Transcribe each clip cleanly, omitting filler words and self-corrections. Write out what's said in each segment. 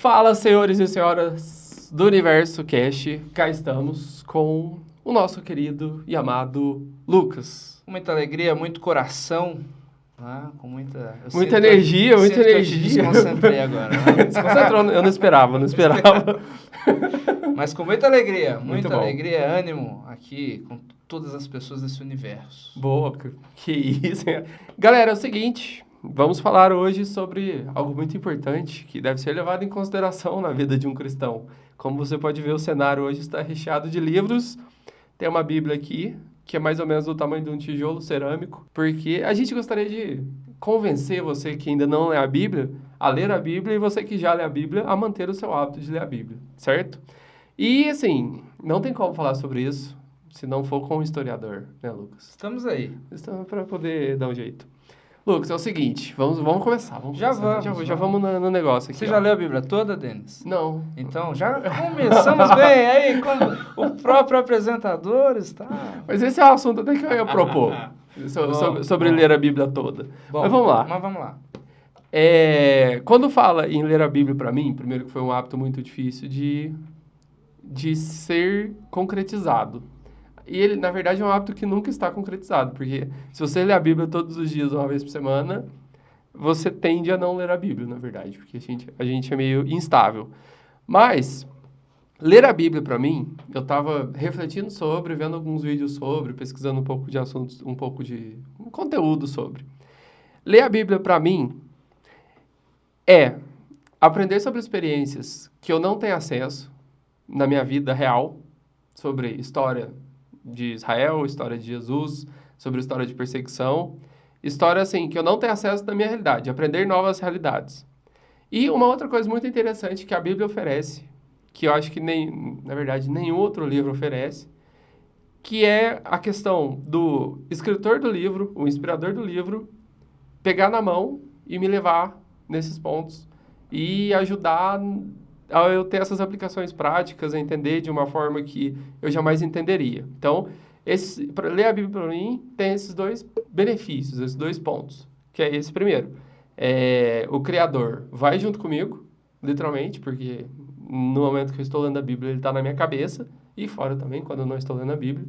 Fala, senhores e senhoras do Universo Cast. Cá estamos com o nosso querido e amado Lucas. Com muita alegria, muito coração, né? Com muita energia, muita energia. Eu te desconcentrei agora. Né? Desconcentrou, eu não esperava. Mas com muita alegria, Muito muita bom. alegria, ânimo aqui com todas as pessoas desse universo. Boa, que isso, hein? Galera, é o seguinte, vamos falar hoje sobre algo muito importante que deve ser levado em consideração na vida de um cristão. Como você pode ver, o cenário hoje está recheado de livros. Tem uma Bíblia aqui, que é mais ou menos do tamanho de um tijolo cerâmico, porque a gente gostaria de convencer você que ainda não lê a Bíblia a ler a Bíblia e você que já lê a Bíblia a manter o seu hábito de ler a Bíblia, certo? E, assim, não tem como falar sobre isso se não for com um historiador, né, Lucas? Estamos aí. Estamos para poder dar um jeito. Lucas, é o seguinte, vamos começar. Já vamos no negócio aqui. Você já leu a Bíblia toda, Denis? Não. Então, já começamos bem. Aí, quando o próprio apresentador está... Mas esse é o assunto até que eu ia propor. Sobre ler a Bíblia toda. Bom, Mas vamos lá. Mas vamos lá. Quando fala em ler a Bíblia para mim, primeiro que foi um hábito muito difícil de ser concretizado. E ele, na verdade, é um hábito que nunca está concretizado, porque se você lê a Bíblia todos os dias, uma vez por semana, você tende a não ler a Bíblia, na verdade, porque a gente é meio instável. Mas, ler a Bíblia para mim, eu estava refletindo sobre, vendo alguns vídeos sobre, pesquisando um pouco de assuntos, um pouco de conteúdo sobre. Ler a Bíblia para mim é aprender sobre experiências que eu não tenho acesso na minha vida real, sobre história de Israel, história de Jesus, sobre história de perseguição, história assim que eu não tenho acesso na minha realidade, aprender novas realidades. E uma outra coisa muito interessante que a Bíblia oferece, que eu acho que na verdade nenhum outro livro oferece, que é a questão do escritor do livro, o inspirador do livro, pegar na mão e me levar nesses pontos e ajudar a eu ter essas aplicações práticas, a entender de uma forma que eu jamais entenderia. Então, para ler a Bíblia para mim, tem esses dois benefícios, esses dois pontos, que é esse primeiro. O Criador vai junto comigo, literalmente, porque no momento que eu estou lendo a Bíblia, ele está na minha cabeça, e fora também, quando eu não estou lendo a Bíblia.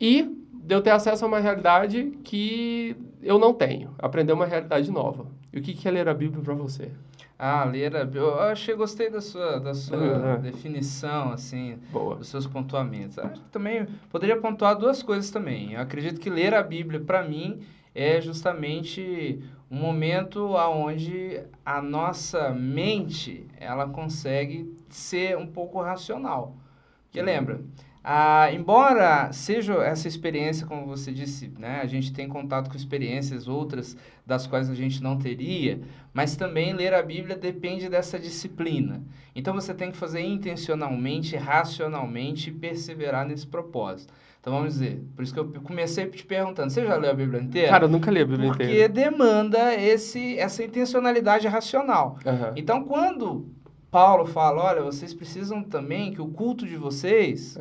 E de eu ter acesso a uma realidade que eu não tenho, aprender uma realidade nova. E o que é ler a Bíblia para você? Ler a Bíblia. Gostei da sua definição, assim, Boa. dos seus pontuamentos. Acho que também poderia pontuar duas coisas também. Eu acredito que ler a Bíblia, para mim, é justamente um momento onde a nossa mente, ela consegue ser um pouco racional. Porque lembra, embora seja essa experiência, como você disse, né, a gente tem contato com experiências outras das quais a gente não teria, mas também ler a Bíblia depende dessa disciplina. Então você tem que fazer intencionalmente, racionalmente e perseverar nesse propósito. Então vamos dizer, por isso que eu comecei te perguntando, você já leu a Bíblia inteira? Cara, eu nunca li a Bíblia inteira. Porque demanda essa intencionalidade racional. Uhum. Então quando Paulo fala, olha, vocês precisam também que o culto de vocês...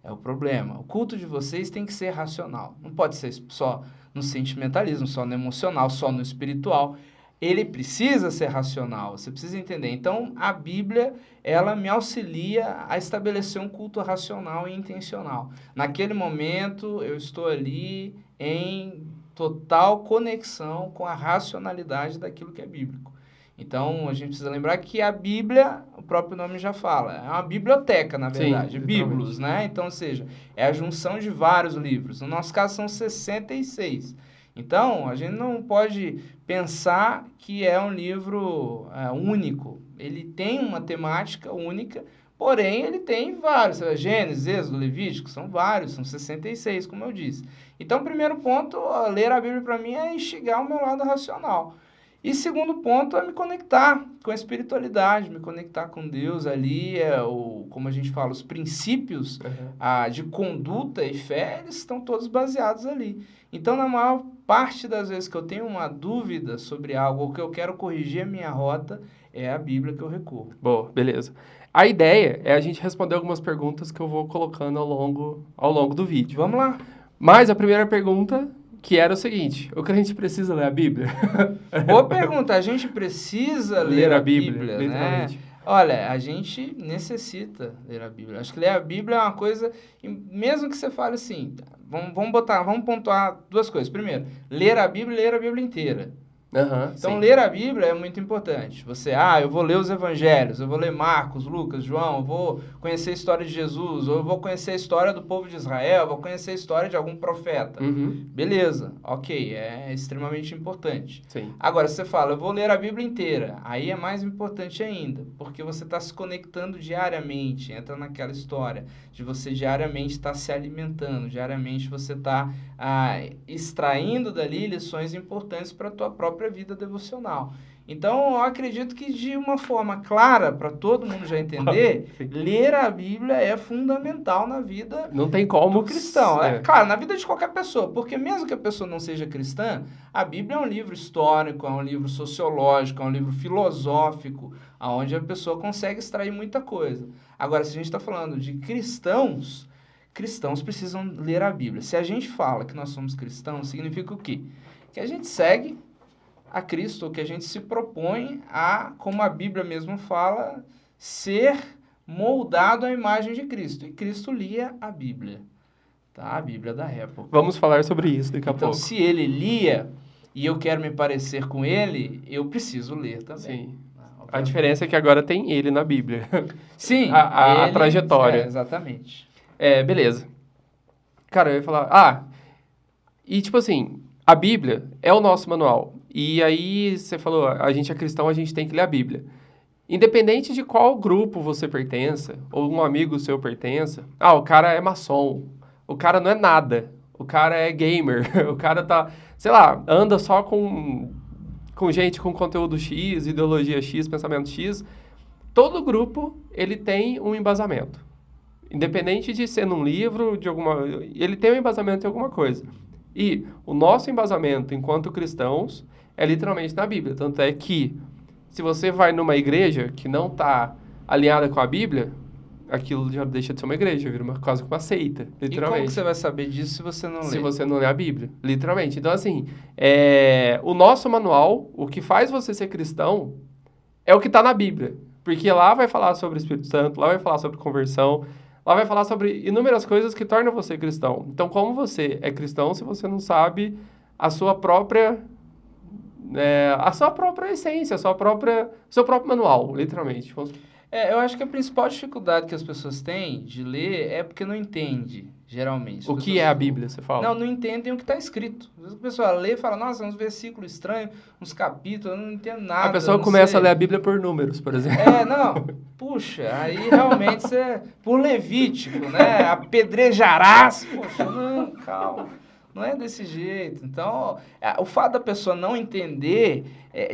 É o problema. O culto de vocês tem que ser racional. Não pode ser só no sentimentalismo, só no emocional, só no espiritual. Ele precisa ser racional. Você precisa entender. Então, a Bíblia, ela me auxilia a estabelecer um culto racional e intencional. Naquele momento, eu estou ali em total conexão com a racionalidade daquilo que é bíblico. Então, a gente precisa lembrar que a Bíblia, o próprio nome já fala, é uma biblioteca, na verdade, bíblos, né? Então, ou seja, é a junção de vários livros. No nosso caso, são 66. Então, a gente não pode pensar que é um livro único. Ele tem uma temática única, porém, ele tem vários. Gênesis, Êxodo, Levítico, são vários, são 66, como eu disse. Então, o primeiro ponto, ler a Bíblia para mim é instigar o meu lado racional. E segundo ponto é me conectar com a espiritualidade, me conectar com Deus ali, como a gente fala, os princípios de conduta e fé, eles estão todos baseados ali. Então, na maior parte das vezes que eu tenho uma dúvida sobre algo, ou que eu quero corrigir a minha rota, é a Bíblia que eu recorro. Boa, beleza. A ideia é a gente responder algumas perguntas que eu vou colocando ao longo do vídeo. Vamos lá. Mas a primeira pergunta que era o seguinte, o crente precisa ler a Bíblia? Boa pergunta, a gente precisa ler a Bíblia, né? literalmente. Olha, a gente necessita ler a Bíblia. Acho que ler a Bíblia é uma coisa, mesmo que você fale assim, vamos pontuar duas coisas. Primeiro, ler a Bíblia inteira. Então, Sim. ler a Bíblia é muito importante. Eu vou ler os evangelhos, eu vou ler Marcos, Lucas, João, eu vou conhecer a história de Jesus, ou eu vou conhecer a história do povo de Israel, eu vou conhecer a história de algum profeta. Beleza, ok, é extremamente importante. Sim. Agora, se você fala, eu vou ler a Bíblia inteira, aí é mais importante ainda, porque você está se conectando diariamente, entra naquela história de você diariamente estar se alimentando, diariamente você está extraindo dali lições importantes para a tua própria vida devocional. Então, eu acredito que de uma forma clara, para todo mundo já entender, ler a Bíblia é fundamental na vida Não tem como do cristão. Claro, na vida de qualquer pessoa, porque mesmo que a pessoa não seja cristã, a Bíblia é um livro histórico, é um livro sociológico, é um livro filosófico, onde a pessoa consegue extrair muita coisa. Agora, se a gente está falando de cristãos precisam ler a Bíblia. Se a gente fala que nós somos cristãos, significa o quê? Que a gente segue a Cristo, ou que a gente se propõe a, como a Bíblia mesmo fala, ser moldado à imagem de Cristo. E Cristo lia a Bíblia, tá? A Bíblia da época. Vamos falar sobre isso daqui a pouco. Então, se ele lia e eu quero me parecer com ele, eu preciso ler também. Sim. A diferença é que agora tem ele na Bíblia. Sim. A trajetória. Exatamente. Beleza. Cara, eu ia falar... e tipo assim, a Bíblia é o nosso manual. E aí, você falou, a gente é cristão, a gente tem que ler a Bíblia. Independente de qual grupo você pertença, ou um amigo seu pertença, o cara é maçom, o cara não é nada, o cara é gamer, o cara tá, sei lá, anda só com gente com conteúdo X, ideologia X, pensamento X. Todo grupo, ele tem um embasamento. Independente de ser num livro, ele tem um embasamento em alguma coisa. E o nosso embasamento enquanto cristãos é literalmente na Bíblia. Tanto é que, se você vai numa igreja que não está alinhada com a Bíblia, aquilo já deixa de ser uma igreja, vira quase uma seita, literalmente. E como que você vai saber disso se você não lê? Se você não lê a Bíblia, literalmente. Então, assim, o nosso manual, o que faz você ser cristão, é o que está na Bíblia. Porque lá vai falar sobre o Espírito Santo, lá vai falar sobre conversão, lá vai falar sobre inúmeras coisas que tornam você cristão. Então, como você é cristão se você não sabe a sua própria essência, seu próprio manual, literalmente. Eu acho que a principal dificuldade que as pessoas têm de ler é porque não entende, geralmente. O que é a Bíblia, você fala? Não entendem o que está escrito. Às vezes a pessoa lê e fala, nossa, uns versículos estranhos, uns capítulos, eu não entendo nada. A pessoa começa a ler a Bíblia por números, por exemplo. Puxa, aí realmente você, por Levítico, né, apedrejarás, poxa, não, calma. Não é desse jeito. Então, o fato da pessoa não entender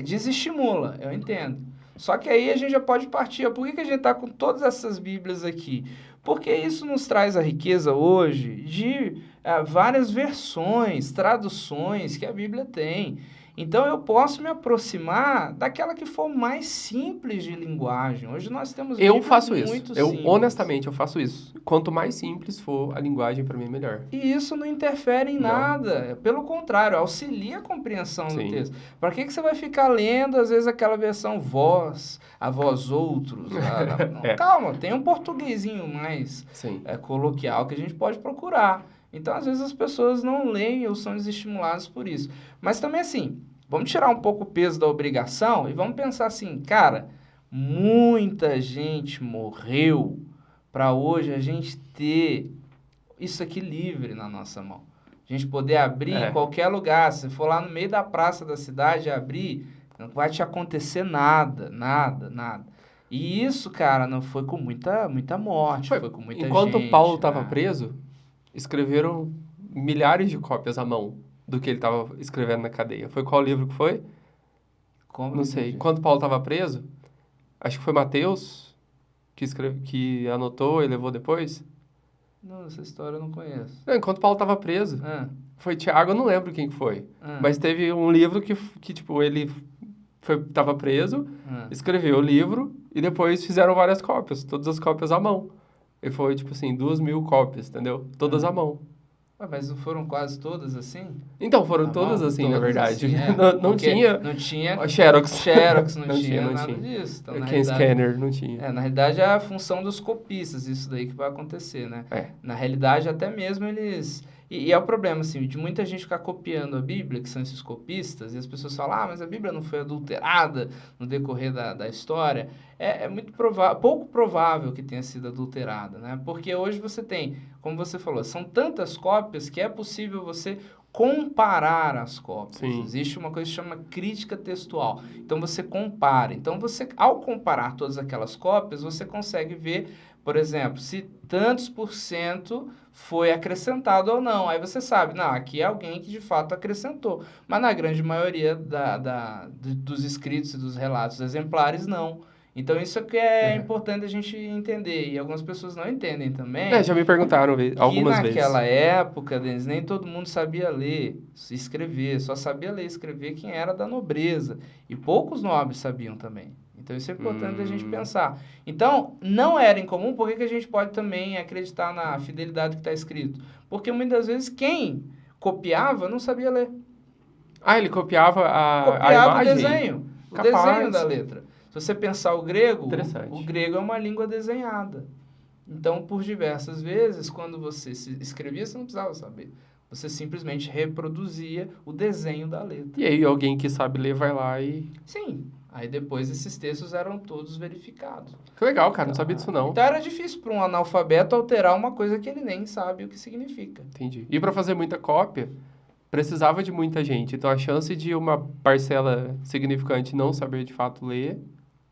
desestimula, eu entendo. Só que aí a gente já pode partir. Por que a gente está com todas essas Bíblias aqui? Porque isso nos traz a riqueza hoje de várias versões, traduções que a Bíblia tem. Então, eu posso me aproximar daquela que for mais simples de linguagem. Hoje nós temos Eu faço muito isso. simples. Honestamente, eu faço isso. Quanto mais simples for a linguagem, para mim é melhor. E isso não interfere em nada. Pelo contrário, auxilia a compreensão do texto. Para que você vai ficar lendo, às vezes, aquela versão a vós outros? Calma, tem um portuguesinho mais coloquial que a gente pode procurar. Então, às vezes, as pessoas não leem ou são desestimuladas por isso. Mas também, assim, vamos tirar um pouco o peso da obrigação e vamos pensar assim, cara, muita gente morreu para hoje a gente ter isso aqui livre na nossa mão. A gente poder abrir em qualquer lugar. Se for lá no meio da praça da cidade abrir, não vai te acontecer nada. E isso, cara, não foi com muita morte, foi com muita gente. Enquanto Paulo estava preso, escreveram milhares de cópias à mão do que ele estava escrevendo na cadeia. Foi qual livro que foi? Não sei. Enquanto Paulo estava preso, acho que foi Mateus que anotou e levou depois. Não, essa história eu não conheço. Não, enquanto Paulo estava preso. Foi Tiago, eu não lembro quem foi. Mas teve um livro que tipo, ele estava preso, escreveu o livro e depois fizeram várias cópias, todas as cópias à mão. E foi, tipo assim, 2.000 cópias, entendeu? Todas à mão. Ué, mas não foram quase todas assim? Então, foram Tá todas bom? assim, na Todas verdade. assim, é. Não Porque tinha não tinha Xerox. Xerox, não Não tinha não nada tinha. disso. Então, na Quem realidade, scanner, não tinha. na realidade é a função dos copistas, isso daí que vai acontecer, né? É. Na realidade, até mesmo eles... E é o problema, assim, de muita gente ficar copiando a Bíblia, que são esses copistas, e as pessoas falam, mas a Bíblia não foi adulterada no decorrer da história. É muito pouco provável que tenha sido adulterada, né? Porque hoje você tem, como você falou, são tantas cópias que é possível você comparar as cópias. Sim. Existe uma coisa que chama crítica textual. Então você compara. Então você, ao comparar todas aquelas cópias, você consegue ver, por exemplo, se tantos por cento foi acrescentado ou não. Aí você sabe, não, aqui é alguém que de fato acrescentou. Mas na grande maioria dos escritos e dos relatos exemplares, não. Então isso é que é importante a gente entender. E algumas pessoas não entendem também. Já me perguntaram Que algumas vezes. naquela época, Denis, nem todo mundo sabia ler, escrever, só sabia ler e escrever quem era da nobreza. E poucos nobres sabiam também. Então isso é importante a gente pensar. Então, não era incomum, por que a gente pode também acreditar na fidelidade que está escrito? Porque muitas vezes quem copiava não sabia ler. Ele copiava a Copiava imagem? o desenho da letra. Se você pensar o grego é uma língua desenhada. Então, por diversas vezes, quando você se escrevia, você não precisava saber. Você simplesmente reproduzia o desenho da letra. E aí alguém que sabe ler vai lá e... Sim. Aí depois esses textos eram todos verificados. Que legal, cara. Não sabia disso, não. Então era difícil para um analfabeto alterar uma coisa que ele nem sabe o que significa. Entendi. E para fazer muita cópia, precisava de muita gente. Então a chance de uma parcela significante não saber de fato ler...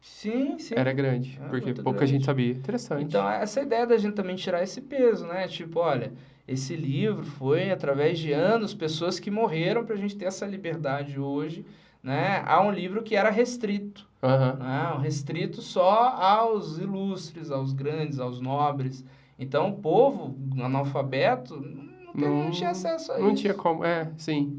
Sim. Era grande, porque pouca gente sabia. Interessante. Então, essa ideia da gente também tirar esse peso, né? Tipo, olha, esse livro foi, através de anos, pessoas que morreram para a gente ter essa liberdade hoje, né? Há um livro que era restrito, né? Restrito só aos ilustres, aos grandes, aos nobres. Então, o povo analfabeto não tinha acesso a isso. Não tinha como,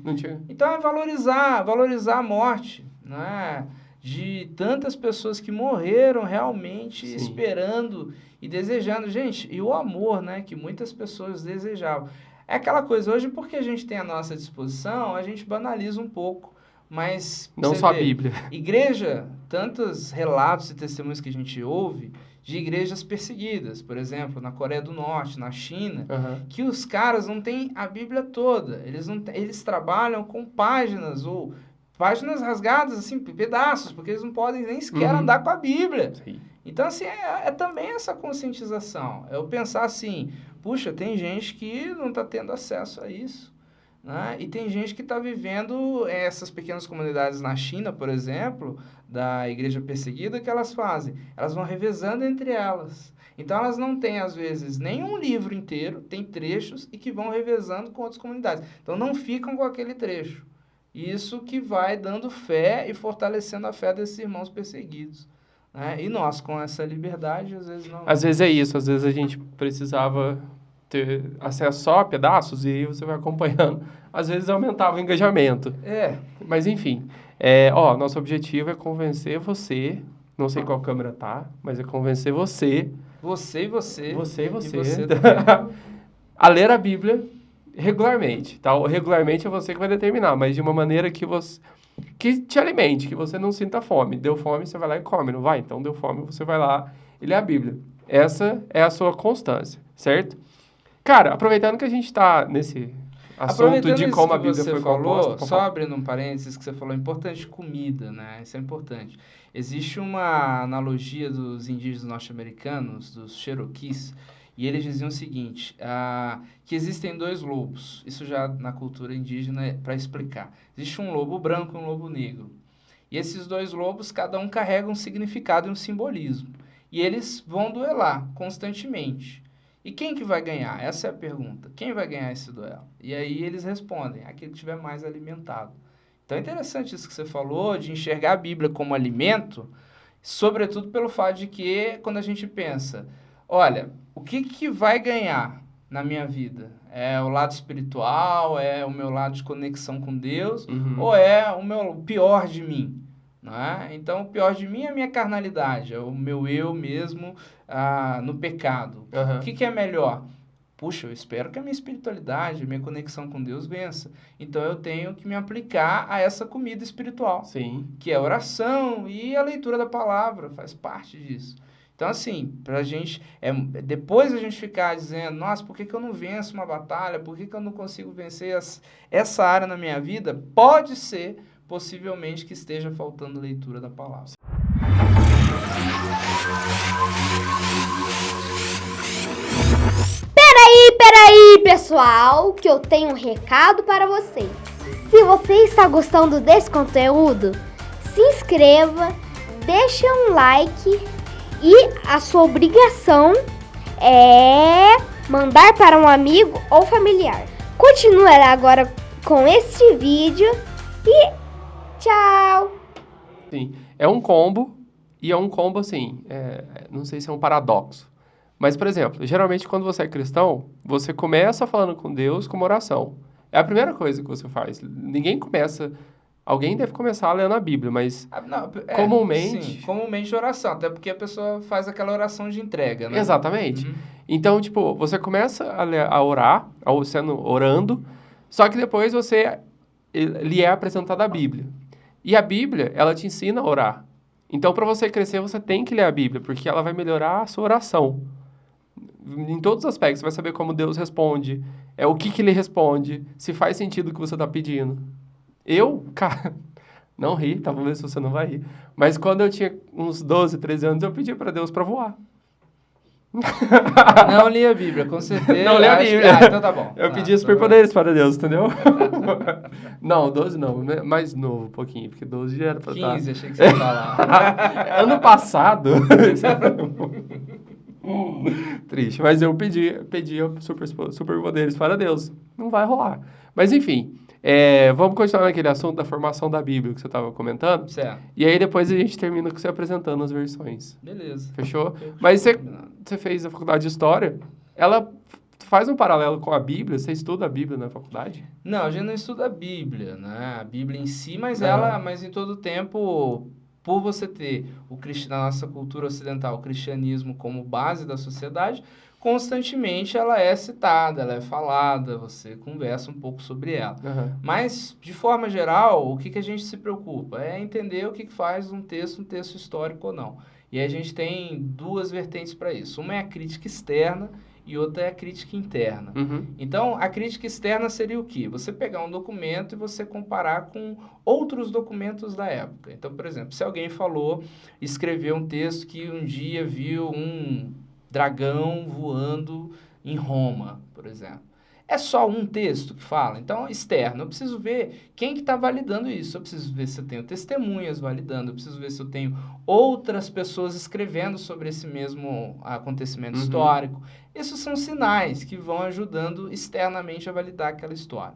não tinha. Então, é valorizar a morte, né? De tantas pessoas que morreram realmente esperando e desejando. Gente, e o amor, né, que muitas pessoas desejavam. É aquela coisa, hoje porque a gente tem à nossa disposição, a gente banaliza um pouco, mas... Não só a Bíblia. Igreja, tantos relatos e testemunhos que a gente ouve de igrejas perseguidas, por exemplo, na Coreia do Norte, na China, que os caras não têm a Bíblia toda, eles trabalham com páginas ou... páginas rasgadas, assim, pedaços, porque eles não podem nem sequer andar com a Bíblia. Sim. Então, assim, é também essa conscientização. É eu pensar assim, puxa, tem gente que não está tendo acesso a isso, né? E tem gente que está vivendo essas pequenas comunidades na China, por exemplo, da igreja perseguida, que elas fazem? Elas vão revezando entre elas. Então, elas não têm, às vezes, nenhum livro inteiro, tem trechos e que vão revezando com outras comunidades. Então, não ficam com aquele trecho. Isso que vai dando fé e fortalecendo a fé desses irmãos perseguidos, né? E nós, com essa liberdade, às vezes não... Às vezes é isso, às vezes a gente precisava ter acesso só a pedaços e aí você vai acompanhando. Às vezes aumentava o engajamento. Mas enfim, nosso objetivo é convencer você, não sei qual câmera tá, mas é convencer você... Você e você. Você e você. E você a ler a Bíblia... regularmente, tá? Regularmente é você que vai determinar, mas de uma maneira que te alimente, que você não sinta fome. Deu fome, você vai lá e come, não vai? Então, deu fome, você vai lá e lê a Bíblia. Essa é a sua constância, certo? Cara, aproveitando que a gente tá nesse assunto de como a Bíblia foi composta... Só abrindo um parênteses que você falou, é importante comida, né? Isso é importante. Existe uma analogia dos indígenas norte-americanos, dos Cherokees, e eles diziam o seguinte, que existem dois lobos, isso já na cultura indígena para explicar. Existe um lobo branco e um lobo negro. E esses dois lobos, cada um carrega um significado e um simbolismo. E eles vão duelar constantemente. E quem que vai ganhar? Essa é a pergunta. Quem vai ganhar esse duelo? E aí eles respondem, aquele que estiver mais alimentado. Então é interessante isso que você falou, de enxergar a Bíblia como alimento, sobretudo pelo fato de que, quando a gente pensa, olha... o que vai ganhar na minha vida? É o lado espiritual? É o meu lado de conexão com Deus? Ou é o pior de mim? Não é? Então, o pior de mim é a minha carnalidade, é o meu eu mesmo no pecado. O que é melhor? puxa, eu espero que a minha espiritualidade, a minha conexão com Deus vença. Então eu tenho que me aplicar a essa comida espiritual, Sim. que é a oração e a leitura da palavra, faz parte disso. Então, assim, pra gente, depois a gente ficar dizendo, nossa, por que eu não venço uma batalha? Por que eu não consigo vencer essa área na minha vida? Pode ser, possivelmente, que esteja faltando leitura da palavra. Peraí, pessoal, que eu tenho um recado para vocês. Se você está gostando desse conteúdo, se inscreva, deixe um like e a sua obrigação é mandar para um amigo ou familiar. Continue agora com este vídeo e tchau! Sim, é um combo, e é um combo assim, não sei se é um paradoxo. Mas, por exemplo, geralmente quando você é cristão, você começa falando com Deus com uma oração. É a primeira coisa que você faz. Ninguém começa... Alguém deve começar lendo a Bíblia, mas comumente... Sim, comumente oração, até porque a pessoa faz aquela oração de entrega, né? Exatamente. Então, tipo, você começa a orar, orando, só que depois lhe é apresentada a Bíblia. E a Bíblia, ela te ensina a orar. Então, para você crescer, você tem que ler a Bíblia, porque ela vai melhorar a sua oração. Em todos os aspectos, você vai saber como Deus responde, o que ele responde, se faz sentido o que você está pedindo. Cara, não ri, tá? Vamos ver se você não vai rir. Mas quando eu tinha uns 12, 13 anos, eu pedi para Deus para voar. Não li a Bíblia, com certeza. Não li a Bíblia. Então tá bom. Eu pedi superpoderes para Deus, entendeu? Não, 12 não, mais novo um pouquinho, porque 12 já era para 15, achei que você ia falar. Ano passado... Triste, mas eu pedi superpoderes para Deus. Não vai rolar. Mas enfim, vamos continuar naquele assunto da formação da Bíblia que você estava comentando. Certo. E aí depois a gente termina com você apresentando as versões. Beleza. Fechou? Mas você fez a faculdade de História, ela faz um paralelo com a Bíblia? Você estuda a Bíblia na faculdade? Não, a gente não estuda a Bíblia, né? A Bíblia em si, mas em todo tempo... Por você ter na nossa cultura ocidental o cristianismo como base da sociedade, constantemente ela é citada, ela é falada, você conversa um pouco sobre ela. Mas, de forma geral, o que a gente se preocupa? É entender o que faz um texto histórico ou não. E a gente tem duas vertentes para isso. Uma é a crítica externa e outra é a crítica interna. Então, a crítica externa seria o quê? Você pegar um documento e você comparar com outros documentos da época. Então, por exemplo, se alguém escreveu um texto que um dia viu um dragão voando em Roma, por exemplo. É só um texto que fala? Então, externo. Eu preciso ver quem que está validando isso. Eu preciso ver se eu tenho testemunhas validando. Eu preciso ver se eu tenho outras pessoas escrevendo sobre esse mesmo acontecimento histórico. Esses são sinais que vão ajudando externamente a validar aquela história.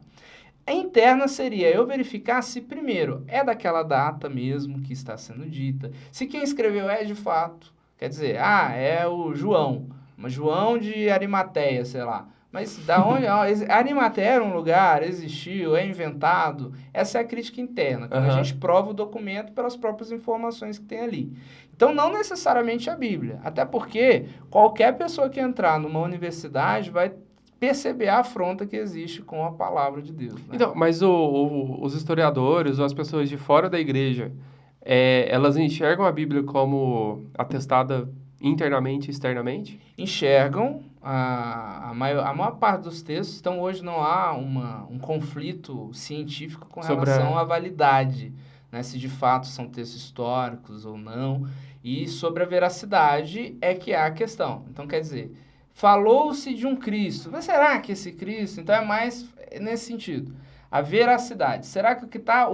A interna seria eu verificar se, primeiro, é daquela data mesmo que está sendo dita. Se quem escreveu é de fato. Quer dizer, é o João. Mas João de Arimateia, sei lá. Mas da onde... Arimateia era um lugar, existiu, é inventado. Essa é a crítica interna, quando a gente prova o documento pelas próprias informações que tem ali. Então, não necessariamente a Bíblia. Até porque qualquer pessoa que entrar numa universidade vai perceber a afronta que existe com a palavra de Deus. Né? Então, mas os historiadores ou as pessoas de fora da igreja, elas enxergam a Bíblia como atestada internamente e externamente? Enxergam. A maior parte dos textos, então hoje não há um conflito científico com relação à validade, né, se de fato são textos históricos ou não, e sobre a veracidade é que há a questão. Então, quer dizer, falou-se de um Cristo, mas será que esse Cristo? Então é mais nesse sentido. A veracidade. Será que o que está...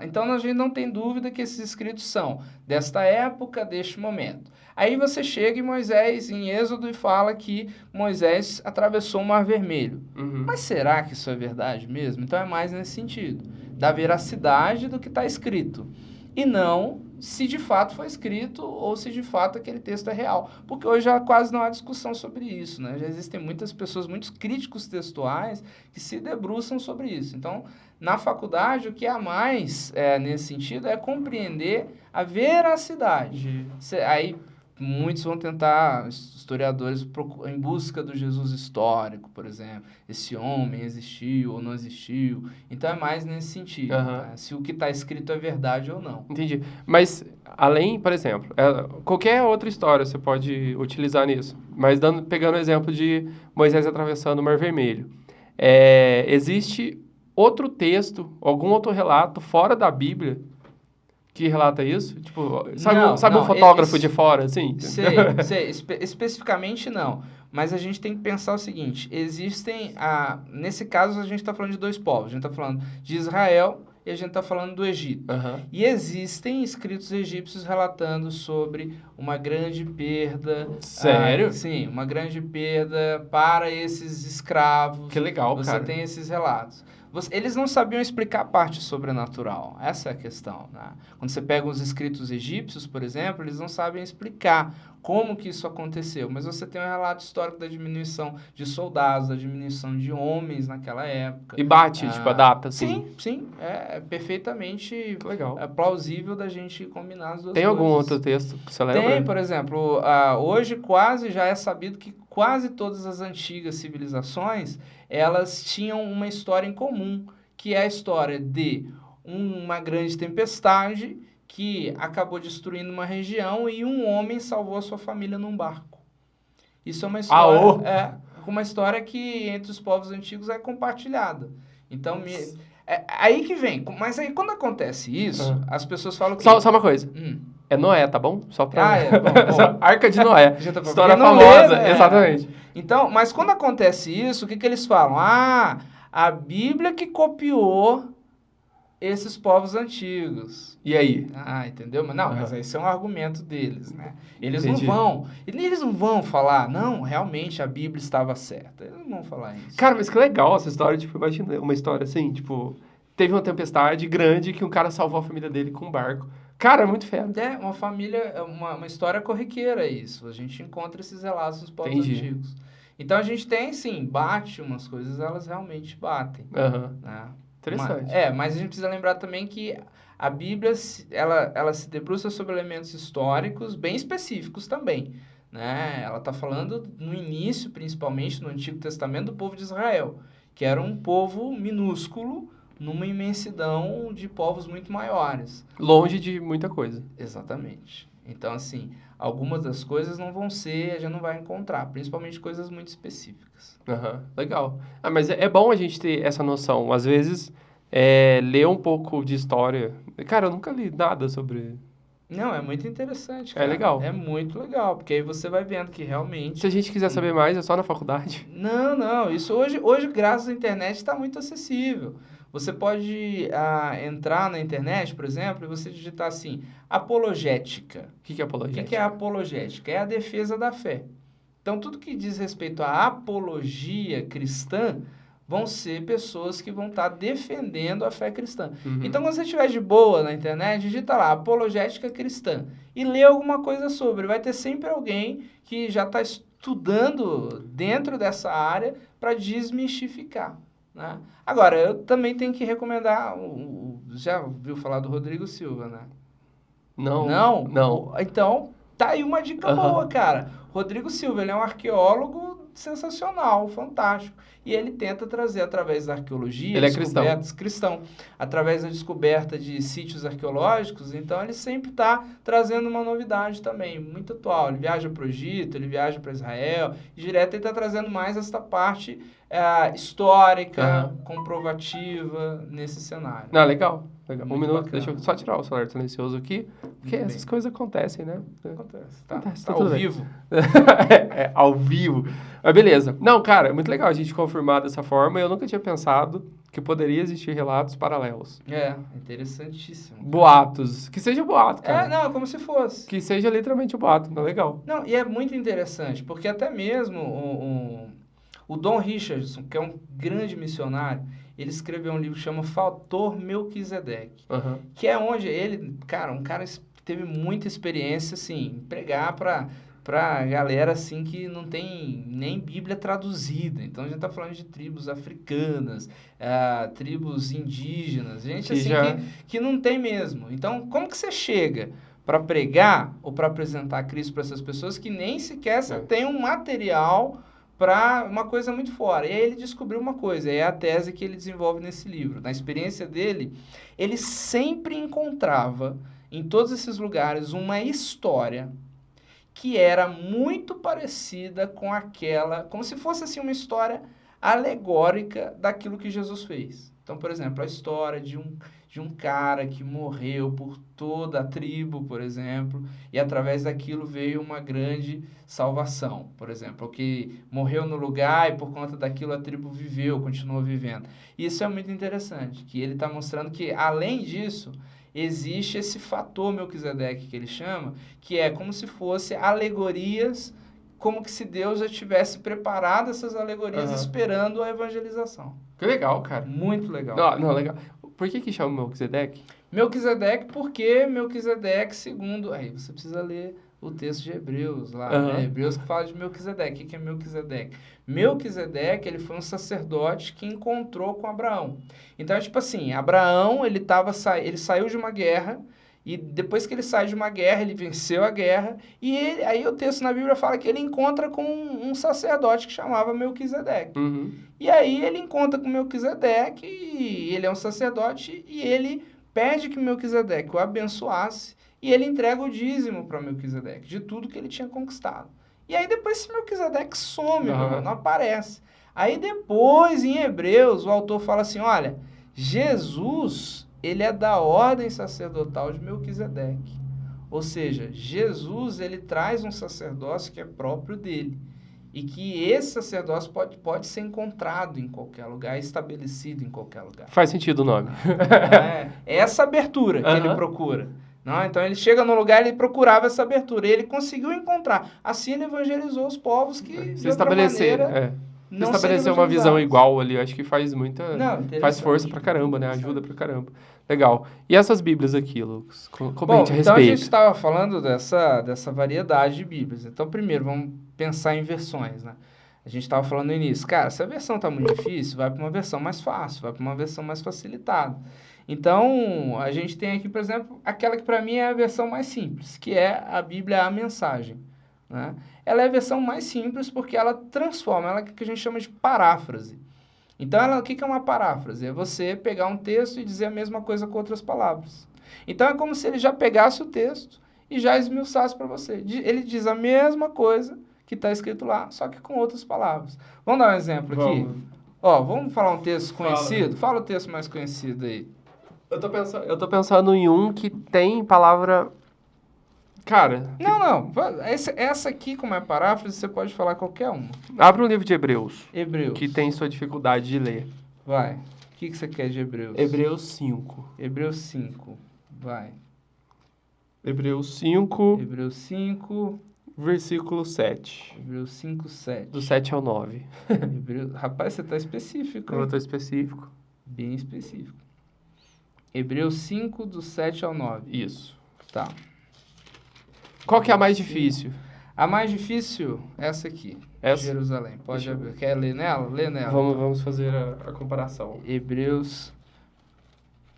Então a gente não tem dúvida que esses escritos são desta época, deste momento. Aí você chega em Êxodo, e fala que Moisés atravessou o Mar Vermelho. Mas será que isso é verdade mesmo? Então é mais nesse sentido, da veracidade do que está escrito. E não se de fato foi escrito ou se de fato aquele texto é real. Porque hoje já quase não há discussão sobre isso, né? Já existem muitas pessoas, muitos críticos textuais que se debruçam sobre isso. Então, na faculdade, o que há mais nesse sentido é compreender a veracidade. Aí, muitos vão tentar, historiadores, em busca do Jesus histórico, por exemplo. Esse homem existiu ou não existiu. Então é mais nesse sentido, né? Se o que está escrito é verdade ou não. Entendi. Mas, além, por exemplo, qualquer outra história você pode utilizar nisso. Mas pegando o exemplo de Moisés atravessando o Mar Vermelho. Existe outro texto, algum outro relato fora da Bíblia que relata isso? Tipo, sabe um fotógrafo de fora, assim? Sei. Especificamente não. Mas a gente tem que pensar o seguinte, nesse caso a gente está falando de dois povos. A gente está falando de Israel e a gente está falando do Egito. E existem escritos egípcios relatando sobre uma grande perda. Sério? Sim, uma grande perda para esses escravos. Que legal, cara. Você tem esses relatos. Eles não sabiam explicar a parte sobrenatural. Essa é a questão, né? Quando você pega os escritos egípcios, por exemplo, eles não sabem explicar como que isso aconteceu. Mas você tem um relato histórico da diminuição de soldados, da diminuição de homens naquela época. E bate, tipo, a data, assim? Sim. É perfeitamente legal. Plausível da gente combinar as duas Tem coisas. algum outro texto que você lembra? Tem, por exemplo, hoje quase já é sabido que quase todas as antigas civilizações, elas tinham uma história em comum, que é a história de uma grande tempestade que acabou destruindo uma região e um homem salvou a sua família num barco. Isso é uma história, uma história que entre os povos antigos é compartilhada. Então, aí que vem. Mas aí quando acontece isso, as pessoas falam que... Só uma coisa. É Noé, tá bom? Só pra... bom. Arca de Noé. História não famosa, lê, né? Exatamente. Então, mas quando acontece isso, o que eles falam? A Bíblia que copiou esses povos antigos. E aí? Entendeu? Mas esse é um argumento deles, né? Eles não vão falar, não, realmente a Bíblia estava certa. Eles não vão falar isso. Cara, mas que legal essa história, tipo, imagina uma história assim, tipo, teve uma tempestade grande que um cara salvou a família dele com um barco. Cara, é muito fera. Uma família, uma história corriqueira isso. A gente encontra esses relatos nos povos antigos. Então a gente tem, sim, bate umas coisas, elas realmente batem. Né? Interessante. Mas a gente precisa lembrar também que a Bíblia, ela se debruça sobre elementos históricos bem específicos também. Né? Ela está falando, no início, principalmente, no Antigo Testamento, do povo de Israel, que era um povo minúsculo, numa imensidão de povos muito maiores. Longe de muita coisa. Exatamente. Então, assim, algumas das coisas não vão ser, a gente não vai encontrar, principalmente coisas muito específicas. Legal. Mas é bom a gente ter essa noção. Às vezes, ler um pouco de história... Cara, eu nunca li nada sobre... Não, é muito interessante, cara. É legal. É muito legal, porque aí você vai vendo que realmente... Se a gente quiser saber mais, é só na faculdade? Não. Isso hoje graças à internet, está muito acessível. Você pode entrar na internet, por exemplo, e você digitar assim, apologética. O que é apologética? O que é apologética? É a defesa da fé. Então, tudo que diz respeito à apologia cristã vão ser pessoas que vão estar defendendo a fé cristã. Então, quando você estiver de boa na internet, digita lá, apologética cristã, e lê alguma coisa sobre. Vai ter sempre alguém que já está estudando dentro dessa área para desmistificar. Né? Agora, eu também tenho que recomendar, já ouviu falar do Rodrigo Silva, né? Não. Então, tá aí uma dica boa, cara. Rodrigo Silva, ele é um arqueólogo sensacional, fantástico. E ele tenta trazer, através da arqueologia... Ele é cristão. Através da descoberta de sítios arqueológicos, então ele sempre está trazendo uma novidade também, muito atual. Ele viaja para o Egito, ele viaja para Israel, e direto ele está trazendo mais essa parte histórica, comprovativa, nesse cenário. Legal. Muito um minuto, bacana. deixa eu só tirar o celular silencioso aqui, porque essas coisas acontecem, né? Acontece. Tá Ao vivo. Ao vivo. Mas beleza. Não, cara, é muito legal a gente confirmar dessa forma. Eu nunca tinha pensado que poderia existir relatos paralelos. Interessantíssimo. Boatos. Que seja boato, cara. Como se fosse. Que seja literalmente um boato. Não é legal. Não, e é muito interessante, porque até mesmo o Dom Richardson, que é um grande missionário, ele escreveu um livro que chama Fator Melquisedeque, que é onde ele, cara, um cara que teve muita experiência, assim, pregar para galera, assim, que não tem nem Bíblia traduzida. Então, a gente tá falando de tribos africanas, tribos indígenas, gente, assim, que não tem mesmo. Então, como que você chega para pregar ou para apresentar Cristo para essas pessoas que nem sequer têm um material para uma coisa muito fora. E aí ele descobriu uma coisa, é a tese que ele desenvolve nesse livro. Na experiência dele, ele sempre encontrava em todos esses lugares uma história que era muito parecida com aquela, como se fosse assim uma história alegórica daquilo que Jesus fez. Então, por exemplo, a história de um cara que morreu por toda a tribo, por exemplo, e através daquilo veio uma grande salvação, por exemplo, o que morreu no lugar e por conta daquilo a tribo viveu, continuou vivendo. Isso é muito interessante, que ele está mostrando que, além disso, existe esse fator Melquisedeque que ele chama, que é como se fosse alegorias, como que se Deus já tivesse preparado essas alegorias esperando a evangelização. Que legal, cara. Muito legal. Não, legal. Por que chama Melquisedeque? Melquisedeque porque Melquisedeque, segundo... Aí você precisa ler o texto de Hebreus lá, né? Hebreus que fala de Melquisedeque. O que é Melquisedeque? Melquisedeque, ele foi um sacerdote que encontrou com Abraão. Então, é tipo assim, Abraão, ele saiu de uma guerra, e depois que ele sai de uma guerra, ele venceu a guerra, e aí o texto na Bíblia fala que ele encontra com um sacerdote que chamava Melquisedeque. E aí ele encontra com Melquisedeque, e ele é um sacerdote, e ele pede que Melquisedeque o abençoasse, e ele entrega o dízimo para Melquisedeque, de tudo que ele tinha conquistado. E aí depois esse Melquisedeque some, não aparece. Aí depois, em Hebreus, o autor fala assim, olha, Jesus, ele é da ordem sacerdotal de Melquisedeque. Ou seja, Jesus, ele traz um sacerdócio que é próprio dele. E que esse sacerdócio pode ser encontrado em qualquer lugar, estabelecido em qualquer lugar. Faz sentido o nome. É essa abertura que ele procura. Não, então ele chega no lugar e ele procurava essa abertura. E ele conseguiu encontrar. Assim ele evangelizou os povos que, de outra maneira, não estabelecer uma visão igual ali. Acho que faz faz força pra caramba, né? Ajuda pra caramba. Legal. E essas Bíblias aqui, Lucas? Comente a respeito. Então a gente estava falando dessa variedade de Bíblias. Então, primeiro, vamos pensar em versões, né? A gente estava falando no início, cara, se a versão está muito difícil, vai para uma versão mais fácil, vai para uma versão mais facilitada. Então, a gente tem aqui, por exemplo, aquela que para mim é a versão mais simples, que é a Bíblia A Mensagem, né? Ela é a versão mais simples porque ela transforma, ela é o que a gente chama de paráfrase. Então, o que é uma paráfrase? É você pegar um texto e dizer a mesma coisa com outras palavras. Então, é como se ele já pegasse o texto e já esmiuçasse para você. Ele diz a mesma coisa que está escrito lá, só que com outras palavras. Vamos dar um exemplo aqui? Vamos falar um texto conhecido? Fala o texto mais conhecido aí. Eu tô pensando em um que tem palavra... Cara... Não. Essa aqui, como é paráfrase, você pode falar qualquer uma. Abre um livro de Hebreus. Hebreus. Que tem sua dificuldade de ler. Vai. O que você quer de Hebreus? Hebreus 5. Hebreus 5. Vai. Hebreus 5. Hebreus 5... Versículo 7. Hebreus 5, 7. Do 7 ao 9. Rapaz, você tá específico. Eu tô específico. Bem específico. Hebreus 5, do 7 ao 9. Isso. Tá. Qual que é a mais difícil? A mais difícil, essa aqui. Essa? Jerusalém. Pode abrir. Quer ler nela? Lê nela. Vamos fazer a comparação. Hebreus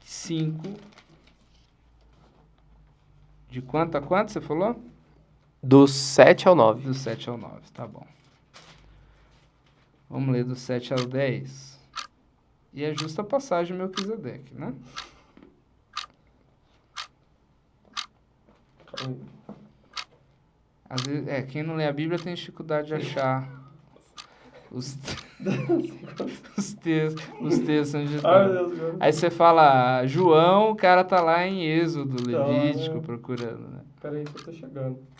5. De quanto a quanto você falou? Do 7 ao 9. Do 7 ao 9, tá bom. Vamos ler do 7 ao 10. E é justa a passagem Melquisedeque, né? Às vezes, quem não lê a Bíblia tem dificuldade de achar os textos onde está. Aí você fala, João, o cara tá lá em Êxodo, Levítico, procurando, né? Peraí que eu tô chegando.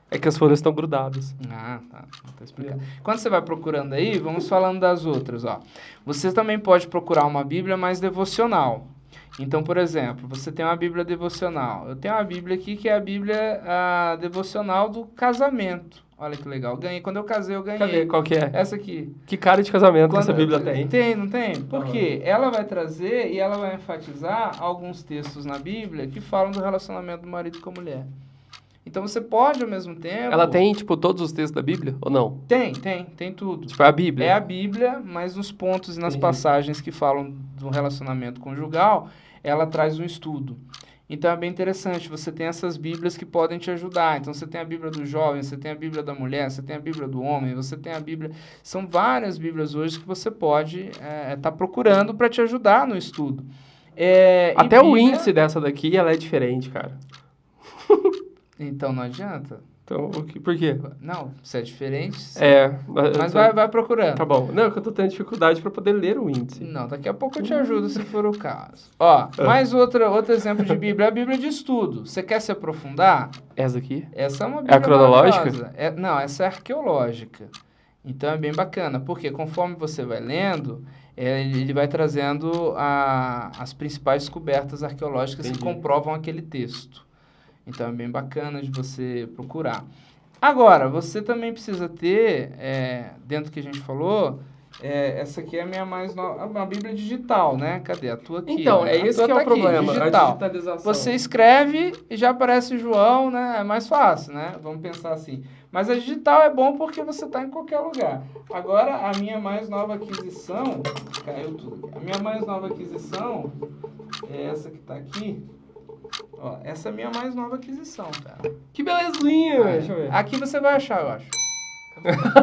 É que as folhas estão grudadas. Ah, tá explicado. Quando você vai procurando aí, vamos falando das outras, ó. Você também pode procurar uma Bíblia mais devocional. Então, por exemplo, você tem uma Bíblia devocional. Eu tenho uma Bíblia aqui que é a Bíblia devocional do casamento. Olha que legal. Quando eu casei, eu ganhei. Cadê? Qual que é? Essa aqui. Que cara de casamento essa Bíblia tem? Tem, não tem? Por quê? Ela vai trazer e ela vai enfatizar alguns textos na Bíblia que falam do relacionamento do marido com a mulher. Então você pode ao mesmo tempo... Ela tem, todos os textos da Bíblia ou não? Tem tudo. É a Bíblia? É a Bíblia, mas nos pontos e nas passagens que falam do relacionamento conjugal, ela traz um estudo. Então é bem interessante, você tem essas bíblias que podem te ajudar. Então você tem a Bíblia do jovem, você tem a Bíblia da mulher, você tem a Bíblia do homem, você tem a Bíblia... São várias bíblias hoje que você pode estar procurando para te ajudar no estudo. Até o índice dessa daqui, ela é diferente, cara. Então não adianta. Então, por quê? Não, se é diferente... Mas vai procurando. Tá bom. Não, é que eu tô tendo dificuldade para poder ler o índice. Não, daqui a pouco eu te ajudo se for o caso. Ó, mais outro exemplo de Bíblia, é a Bíblia de estudo. Você quer se aprofundar? Essa aqui? Essa é uma Bíblia É a cronológica? Não, essa é arqueológica. Então é bem bacana, porque conforme você vai lendo, ele vai trazendo as principais descobertas arqueológicas que comprovam aquele texto. Então é bem bacana de você procurar. Agora, você também precisa ter, dentro do que a gente falou, essa aqui é a minha mais nova, uma Bíblia digital, né? Cadê? A tua aqui. Então, né? esse que é o problema, digital. a digitalização. Você escreve e já aparece João, né? É mais fácil, né? Vamos pensar assim. Mas a digital é bom porque você está em qualquer lugar. Agora, a minha mais nova aquisição... Caiu tudo. A minha mais nova aquisição é essa que está aqui. Ó, essa é a minha mais nova aquisição, cara. Que belezinha! Deixa eu ver. Aqui você vai achar, eu acho.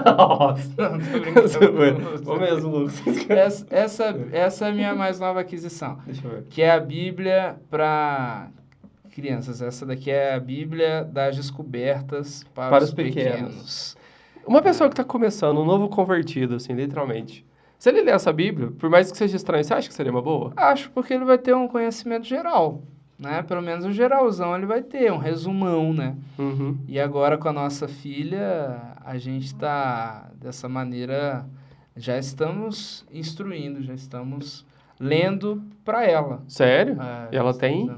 Nossa. Não, tô brincando. Vou mesmo, Lucas. Essa é a minha mais nova aquisição. Deixa eu ver. Que é a Bíblia para crianças. Essa daqui é a Bíblia das descobertas para os pequenos. Uma pessoa que está começando, um novo convertido, assim, literalmente. Se ele ler essa Bíblia, por mais que seja estranho, você acha que seria uma boa? Acho, porque ele vai ter um conhecimento geral, né? Pelo menos um geralzão ele vai ter, um resumão, né? Uhum. E agora com a nossa filha, a gente está, dessa maneira, já estamos instruindo, já estamos lendo para ela. Sério? E ela tem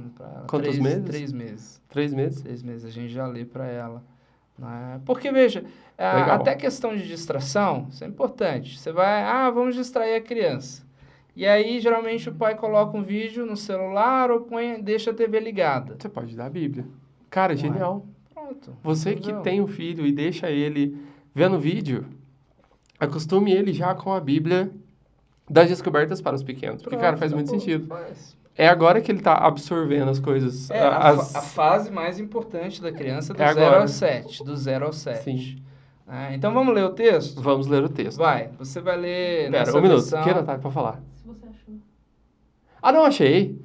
quantos meses? 3 meses. 3 meses? 3 meses, a gente já lê para ela. Né? Porque, veja, até questão de distração, isso é importante. Você vai, vamos distrair a criança. E aí, geralmente, o pai coloca um vídeo no celular ou deixa a TV ligada. Você pode dar a Bíblia. Cara, genial. Pronto. Você que tem um filho e deixa ele vendo vídeo, acostume ele já com a Bíblia das descobertas para os pequenos. Porque, cara, faz muito sentido. É agora que ele tá absorvendo as coisas. A fase mais importante da criança do 0 ao 7. Do 0 ao 7. Sim. Então, vamos ler o texto? Vamos ler o texto. Vai. Você vai ler nessa minuto. versão... Que Natália, pra falar. Não, achei.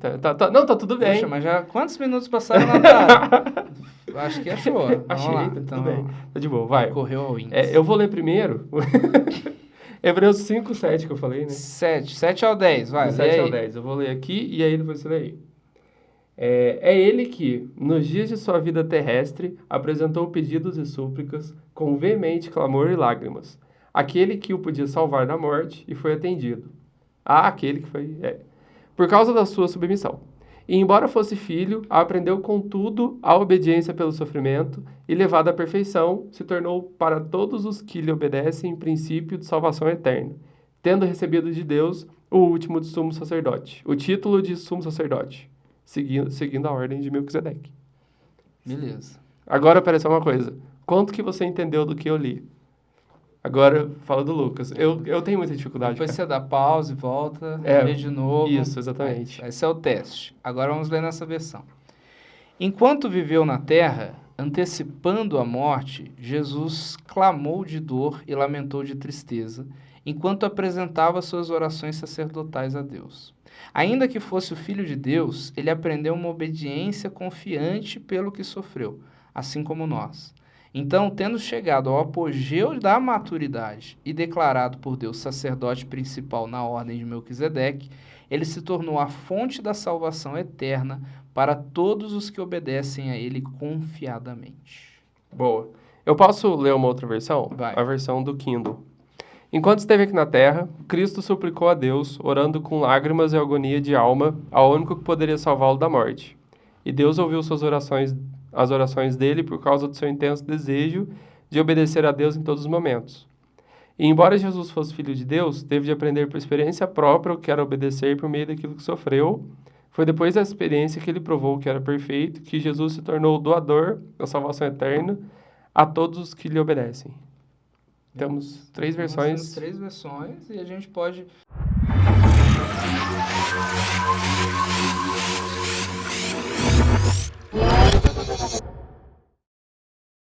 Não, tá tudo bem. Poxa, mas já quantos minutos passaram, Natália? Acho que achou. Achei, tá tudo bem. Tá de boa, vai. Correu ao índice. Eu vou ler primeiro. Hebreus 5, 7 que eu falei, né? 7 ao 10, vai. 7 ao 10. Eu vou ler aqui e aí depois você lê aí. É ele que, nos dias de sua vida terrestre, apresentou pedidos e súplicas com veemente clamor e lágrimas. Aquele que o podia salvar da morte e foi atendido. Aquele que foi... Por causa da sua submissão. E embora fosse filho, aprendeu contudo a obediência pelo sofrimento e, levado à perfeição, se tornou para todos os que lhe obedecem princípio de salvação eterna, tendo recebido de Deus o último de sumo sacerdote, o título de sumo sacerdote, seguindo a ordem de Melquisedeque. Beleza. Agora apareceu uma coisa. Quanto que você entendeu do que eu li? Agora, fala do Lucas. Eu tenho muita dificuldade. Depois você dá pausa e volta, lê de novo. Isso, exatamente. Esse é o teste. Agora vamos ler nessa versão. Enquanto viveu na terra, antecipando a morte, Jesus clamou de dor e lamentou de tristeza, enquanto apresentava suas orações sacerdotais a Deus. Ainda que fosse o Filho de Deus, ele aprendeu uma obediência confiante pelo que sofreu, assim como nós. Então, tendo chegado ao apogeu da maturidade e declarado por Deus sacerdote principal na ordem de Melquisedeque, ele se tornou a fonte da salvação eterna para todos os que obedecem a ele confiadamente. Boa. Eu posso ler uma outra versão? Vai. A versão do Kindle. Enquanto esteve aqui na terra, Cristo suplicou a Deus, orando com lágrimas e agonia de alma, ao único que poderia salvá-lo da morte. E Deus ouviu as orações dele por causa do seu intenso desejo de obedecer a Deus em todos os momentos. E embora Jesus fosse filho de Deus, teve de aprender por experiência própria o que era obedecer por meio daquilo que sofreu. Foi depois dessa experiência que ele provou que era perfeito, que Jesus se tornou o doador da salvação eterna a todos os que lhe obedecem. Temos 3 versões. Temos 3 versões e a gente pode... Tchau!